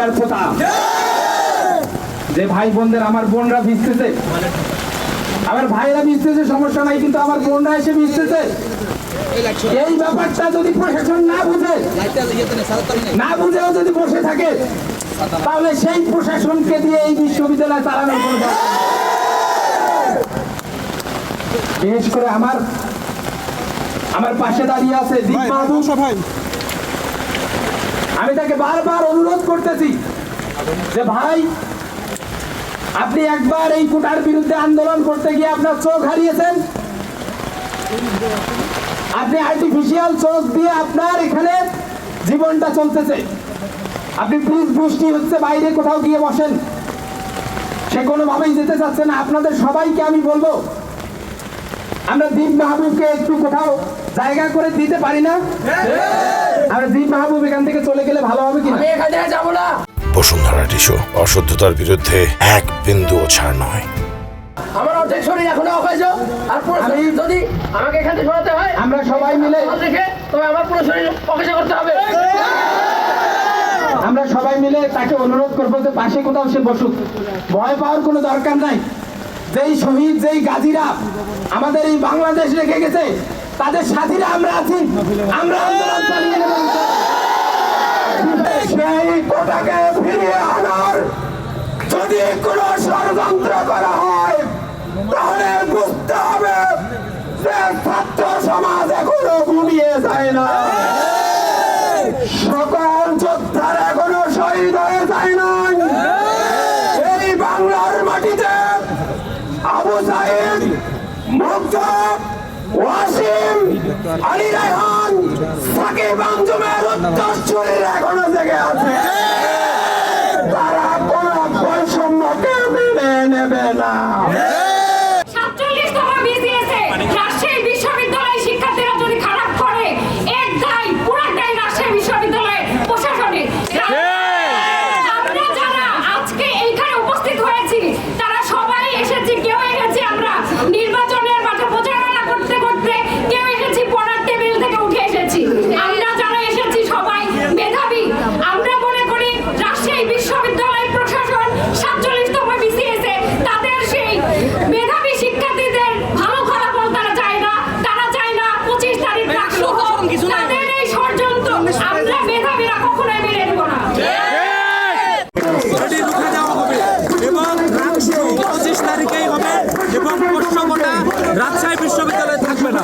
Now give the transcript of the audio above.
ব্যর্থতা। যে ভাই বোনদের, আমার বোনরা ভিজতেছে, আমার ভাইরা ভিজতেছে, সমস্যা নাই, কিন্তু আমার বোনরা এসে ভিজতেছে। এই ব্যাপারটা যদি প্রশাসন না বুঝেও যদি বসে থাকে, তাহলে সেই প্রশাসনকে দিয়ে এই বিশ্ববিদ্যালয় চালানোর কোনো দরকার নেই। বিশেষ করে আমার পাশে দাঁড়িয়ে আছে দীপ বাহাদুর। আমি তাকে বারবার অনুরোধ করতেছি যে ভাই, আপনি একবার এই কোটার বিরুদ্ধে আন্দোলন করতে গিয়ে আপনার চোখ হারিয়েছেন। আপনি আর্টিফিশিয়াল চোখ দিয়ে আপনার এখানে জীবনটা চলতেছে। আপনি প্লিজ, বৃষ্টি হচ্ছে, বাইরে কোথাও গিয়ে বসেন। সে কোনোভাবেই যেতে চাচ্ছে না। আপনাদের সবাইকে আমি বলবো, আমরা দীপ মাহবুবকে একটু কোথাও জায়গা করে দিতে পারি না? আমরা দীপ মাহবুব এখান থেকে চলে গেলে ভালো হবে কি? আমি এখান থেকে যাবো না। বসুন্ধরা টিস্যু অশুদ্ধতার বিরুদ্ধে এক বিন্দুও ছাড় নয়। আমার অর্ধেক শরীর এখনো অকেজ, আর যদি আমাকে এখান থেকে সরাতে হয়, আমরা সবাই মিলে তবে আমার পুরো শরীর অকেজ করতে হবে। আমরা সবাই মিলে তাকে অনুরোধ করবো যে পাশে কোথাও সে বসুক। ভয় পাওয়ার কোনো দরকার নাই। যেই শহীদ, যেই গাজীরা আমাদের এই বাংলাদেশ রেখে গেছে, তাদের সাথীরা আমরা আছি। আমরা আন্দোলন চালিয়ে নেব। সেই কোটাকে ফিরিয়ে আনার যদি কোনো ষড়যন্ত্র করা হয়, তাহলে বুঝতে হবে যে ছাত্র সমাজ এখনো ঘুমিয়ে যায় না। সকল যোদ্ধার এখনো শহীদ হয়ে যায় না। এই বাংলার মাটিতে আবু সাইদ, মুগ্ধ, ওয়াসিম, আলী রায়হান, সাকিব আঞ্জুমের উত্তরসূরিরা এখনো জেগে আছে। তারা কোন বৈষম্যকে মেনে নেবে না। রাজশাহী বিশ্ববিদ্যালয়ে থাকবে না।